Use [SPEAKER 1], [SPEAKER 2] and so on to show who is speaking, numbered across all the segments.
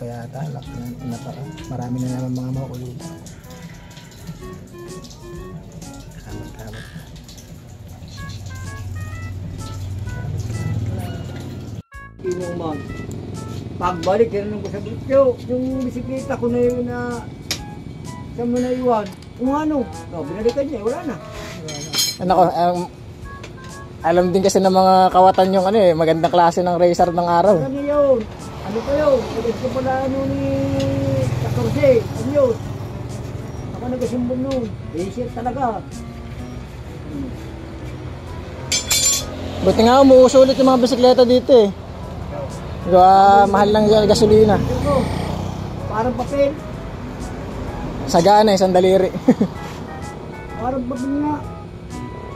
[SPEAKER 1] pa yata. Marami na naman mga makulit. Kamot-kamot.
[SPEAKER 2] Inuman. Pagbalik, yan ko sa bityo. Yung bisikleta ko na yun na saan mo na iwan. Kung ano, binalikan niya, wala na.
[SPEAKER 1] Ano ko, alam din kasi ng mga kawatan yung magandang klase ng racer ng araw.
[SPEAKER 2] Ano yun? Ano pa yun? Alis ko pala ni 14. Ano yun? Ako nagasumbong nun. Racer talaga.
[SPEAKER 1] Buti nga umuuso ulit yung mga bisikleta dito eh. Mahal lang yung gasolina.
[SPEAKER 2] Parang papel.
[SPEAKER 1] Sagaan isang daliri.
[SPEAKER 2] Parang papel nga.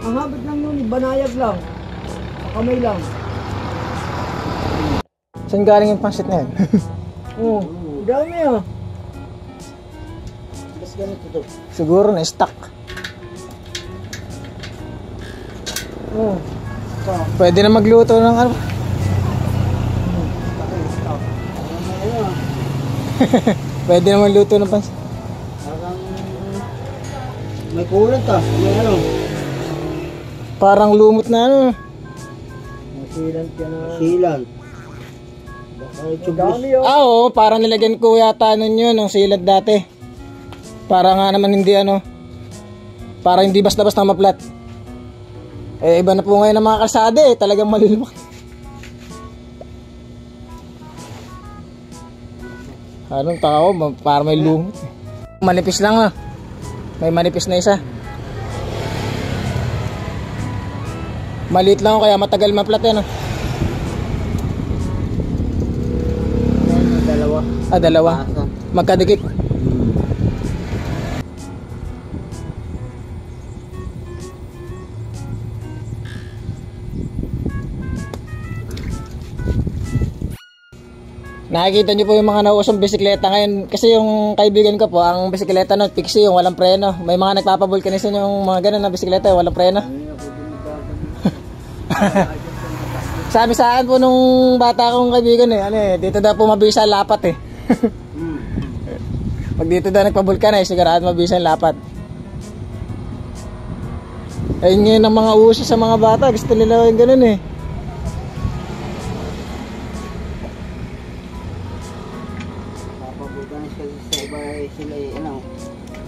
[SPEAKER 2] Ang habit lang yun, banayag lang. Kamay lang.
[SPEAKER 1] Saan galing yung pansit na yun?
[SPEAKER 2] Oo, dami ah. Mas ganito to.
[SPEAKER 1] Siguro na stock.
[SPEAKER 2] Oo.
[SPEAKER 1] Pwede na magluto ng ano. Pwede na magluto ng pansit.
[SPEAKER 2] Parang may kulat ah. May ano.
[SPEAKER 1] Parang lumot na ano.
[SPEAKER 2] Masilant ka na. Masilant.
[SPEAKER 1] Oo, parang nilagyan ko yata nun yun, ng silat dati. Para nga naman hindi para hindi basta-basta maplat. Iba na po ngayon ang mga kalsada talagang malilimak. Anong taka ko, para may lumot. Manipis lang may manipis na isa. Maliit lang kaya matagal maplat yan dalawa. Magkadikit. Nakikita niyo po yung mga nausong bisikleta ngayon. Kasi yung kaibigan ko po, ang bisikleta nun, fixie, yung walang preno. May mga nagpapabulkanisan yung mga ganun na bisikleta, walang preno. Sabi sa akin po nung bata kong kaibigan dito daw po mabisa ang lapat Pag dito daw nagpabulkan sigurado mabisa ang lapat. Ayun ngayon ang mga uso sa mga bata, gusto nila yung ganun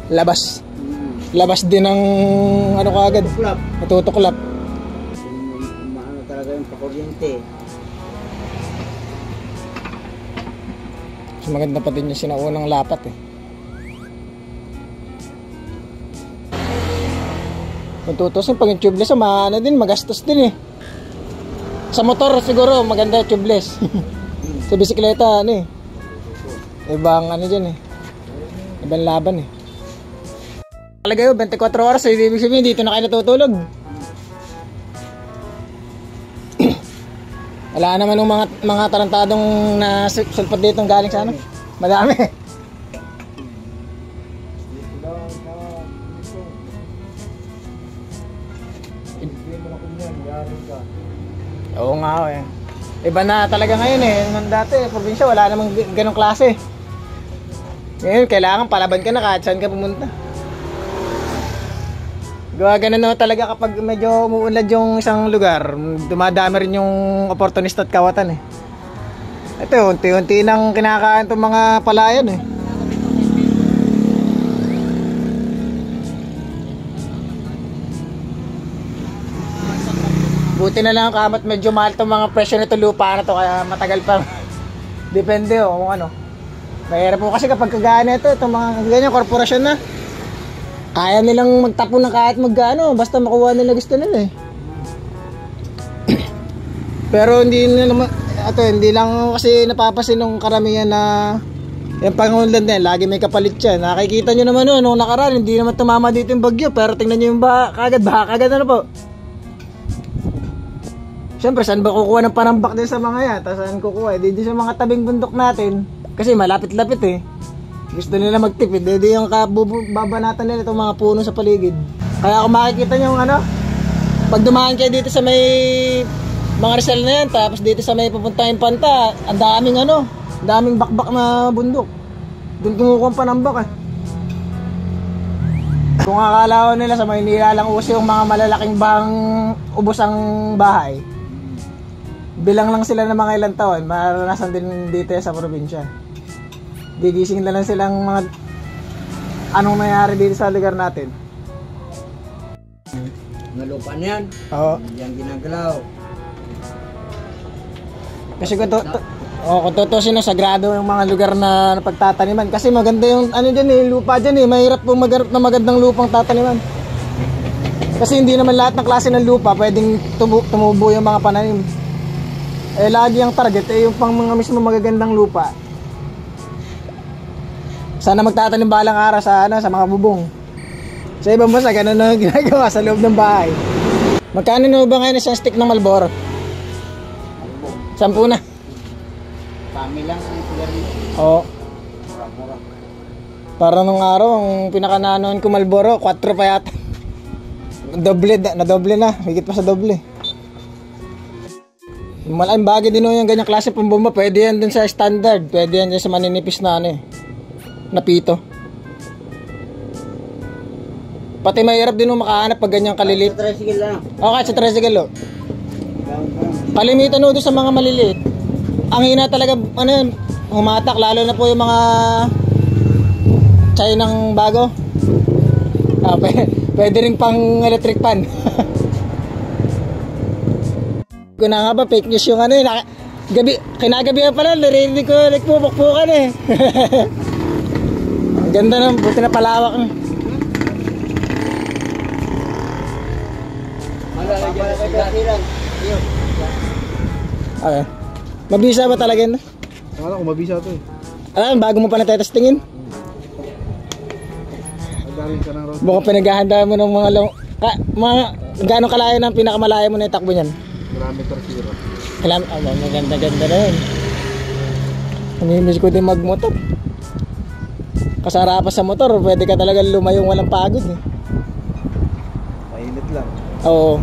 [SPEAKER 1] Labas. Labas din ng kaagad. Natutuklap.
[SPEAKER 2] Maano talaga yung pakuryente.
[SPEAKER 1] Mas maganda pa din yung sinaunang lapat Kung tutusin pag yung tubeless magastos din Sa motor siguro maganda tubeless. Sa bisikleta ibang dyan ibang laban Talaga 24 oras ibig sabihin dito na kayo natutulog. Wala naman ng mga tarantadong na sulpot dito galing sa madami. Oo nga Iba na talaga ngayon Nung dati probinsya wala namang ganong klase. Ngayon kailangan palaban ka na kahit saan ka pumunta. Gawa ganun talaga kapag medyo umuunlad yung isang lugar, dumadami rin yung oportunista at kawatan Ito, unti-unti nang kinakain itong mga palayan Buti na lang kamat medyo mahal itong mga presyo nito lupa na to kaya matagal pa. Depende kung Mahirap po kasi kapag kagana itong mga ganyan korporasyon na. Kaya nilang magtapon ng kahit magkano basta makuha nila gusto nila Pero hindi lang kasi napapasin ng karamihan na yung pangunlad lagi may kapalit siya. Nakikita nyo naman nung nakaraan hindi naman tumama dito yung bagyo pero tingnan nyo yung kagad po. Siyempre saan ba kukuha ng panambak din sa mga yan? Tapos saan kukuha? Di sa mga tabing bundok natin kasi malapit-lapit Gusto nila magtipid, hindi yung babanatan nila itong mga puno sa paligid. Kaya kung makikita nyo pag dumaan kayo dito sa may mga Rizal na yan, tapos dito sa may pupuntang Impanta, ang daming Daming bakbak na bundok. Doon kumukuha pa ng bak eh. Kung akala ko nila sa Maynila lang uso yung mga malalaking bang ubos ang bahay, bilang lang sila ng mga ilang taon, maranasan din dito sa probinsya. Gigising na lang silang mga anong nangyari dito sa lugar natin.
[SPEAKER 2] Mga lupa na yan.
[SPEAKER 1] Oo.
[SPEAKER 2] Hindi yan ginagalaw.
[SPEAKER 1] Kasi kung tutusin na sagrado yung mga lugar na pagtataniman. Kasi maganda yung ano dyan eh, lupa dyan eh. Mahirap pong maghanap na magandang lupang tataniman. Kasi hindi naman lahat ng klase ng lupa pwedeng tumubo yung mga pananim. Eh lagi ang target eh yung pang mga mismo magagandang lupa. Sana magtatanim balang araw sa mga bubong. Sa ibang bansa ganun na ginagawa sa loob ng bahay. Magkano na ba ngayon isang stick ng Marlboro? 10 na.
[SPEAKER 2] Kami lang ang sigarilyo.
[SPEAKER 1] Oo.
[SPEAKER 2] Mura-mura.
[SPEAKER 1] Para nung araw, ang pinakananoan ko Marlboro, 4 pa yata. Nadoble na. Higit pa sa doble. Malaking bagay din yung ganyang klase pambomba. Pwede yan dun sa standard. Pwede yan dun sa maninipis na na pito. Pati mahirap din nung makahanap pag ganyang kalilit.
[SPEAKER 2] Sa tricycle lang.
[SPEAKER 1] Okay, sa tricycle o. Kalimitan o doon sa mga maliliit. Ang hina talaga, humatak. Lalo na po yung mga chay ng bago. Pwede rin pang electric pan. Kung na nga ba, fake news yung kinagabihan pala, narinig ko nagpupukpukan eh. Ganda na, buti na palawak na. Okay. Mabisa ba talaga yun?
[SPEAKER 3] Akala ko mabisa to eh.
[SPEAKER 1] Alam, bago mo pa natetestingin?
[SPEAKER 3] Magaling ka ng road.
[SPEAKER 1] Mukhang pinaghahanda mo ng mga gaano kalayo ng pinakamalayo mo na itakbo niyan?
[SPEAKER 3] Kilometer 0.
[SPEAKER 1] Maganda-ganda na yun. Namimiss ko din magmotor. Kasara pa sa motor, pwede ka talaga lumayong walang pagod eh.
[SPEAKER 3] Mainit lang.
[SPEAKER 1] Oo.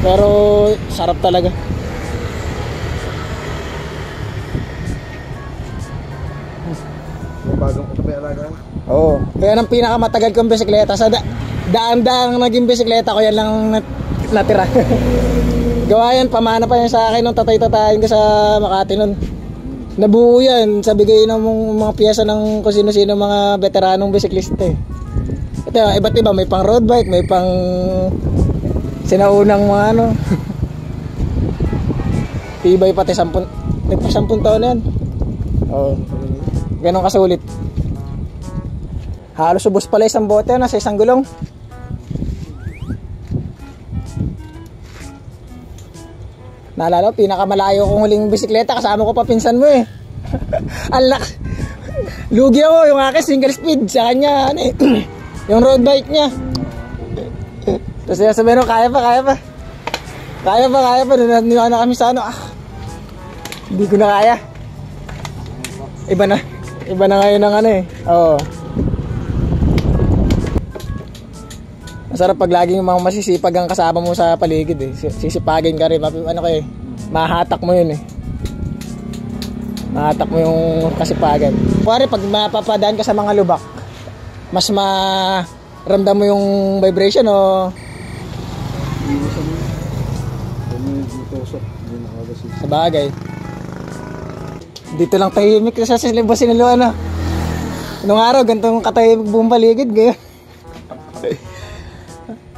[SPEAKER 1] Pero sarap talaga.
[SPEAKER 3] Yung bagong ito ba yung alaga?
[SPEAKER 1] Oo. Kaya ang pinakamatagal kong bisikleta sa daan-daang naging bisikleta ko yan lang natira. Gawa yan, pamana pa yan sa akin nung tatay-tatayin ko sa Makati nun. Nabuo yan sa bigay ng mga piyesa ng kung sino-sino mga veteranong bisiklista eh. Ito, iba't iba, may pang road bike, may pang sinaunang mga tibay pati 10 taon na yan. Oo. Ganun kasulit. Halos ubos pala isang bote na sa isang gulong. Naalala ko, pinakamalayo kong huling bisikleta, kasama ko pa pinsan mo eh. Alak. Lugi ako, yung akin single speed, sa kanya, yung road bike niya. Tapos sabihin ko, kaya pa. Naniwala na kami sa hindi ko na kaya. Iba na ngayon ang Oo. Masarap pag laging yung mga masisipag ang kasama mo sa paligid eh. Sisipagin ka rin. Mahatak mo yun eh. Mahatak mo yung kasipagan. Kuwari pag mapapadaan ka sa mga lubak, mas maramdam mo yung vibration o
[SPEAKER 3] Iiwasan mo. Ganun yung tusok. Hindi nakagasin.
[SPEAKER 1] sa bagay. Dito lang tahimik sa silibos siniluan na. Nung araw, ganitong katahimik buong paligid. Ngayon.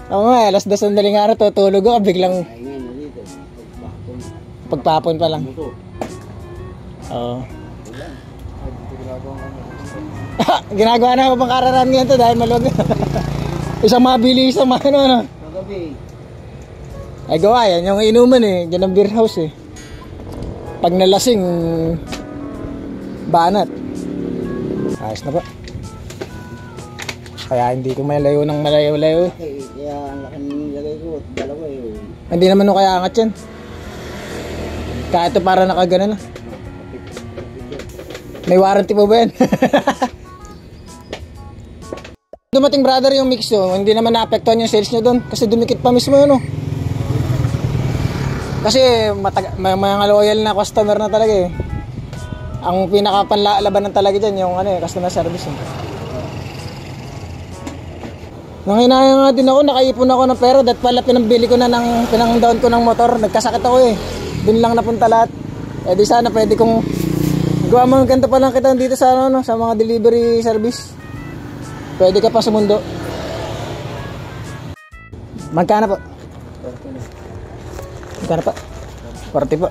[SPEAKER 1] Ako nga, alas 2 ng daling araw, tutulog ako, biglang
[SPEAKER 2] Ayun na dito.
[SPEAKER 1] pagpapon pa lang. Oo. Ginagawa na ako pang kararan ngayon to dahil maluwag. Isang mabili, isang ano.
[SPEAKER 2] Kagabi.
[SPEAKER 1] Ay gawa yan, yung inuman eh, dyan ang beer house eh. Pag nalasing, banat. Ayos na po. Kaya hindi ko malayo ng malayo-layo.
[SPEAKER 2] Kaya ang laki ng lagay ko, dalawa eh.
[SPEAKER 1] Hindi naman kaya angat yan. Kahit ito para nakagana na. May warranty po ba yan? Dumating brother yung mix yun, hindi naman naapektuhan yung sales nyo doon. Kasi dumikit pa mismo yun. Kasi may mga loyal na customer na talaga eh. Ang pinakapanlabanan talaga dyan, yung ano, customer service. Nanginaya nga din ako, nakaipon ako ng pera. Dahil pala pinambili ko na pinang-down ko ng motor. Nagkasakit ako eh. Doon lang napunta lahat. Eh di sana pwede kong gawa mo ng ganito pa lang kita dito sa, ano, sa mga delivery service. Pwede ka pa sumundo. Magkano po? Magkano po? 40 po.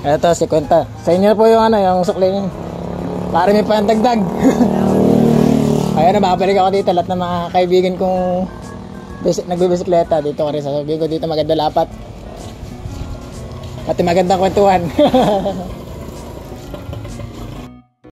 [SPEAKER 1] Ito, 50. Sa inyo po yung ano, yung sukli niyo. Para may pandagdag. Ayun na, babalik ako dito. Lahat ng mga kaibigan kong nagbibisikleta. Dito ko rin sasabihin ko dito maganda lapat. Pati magandang kwentuhan.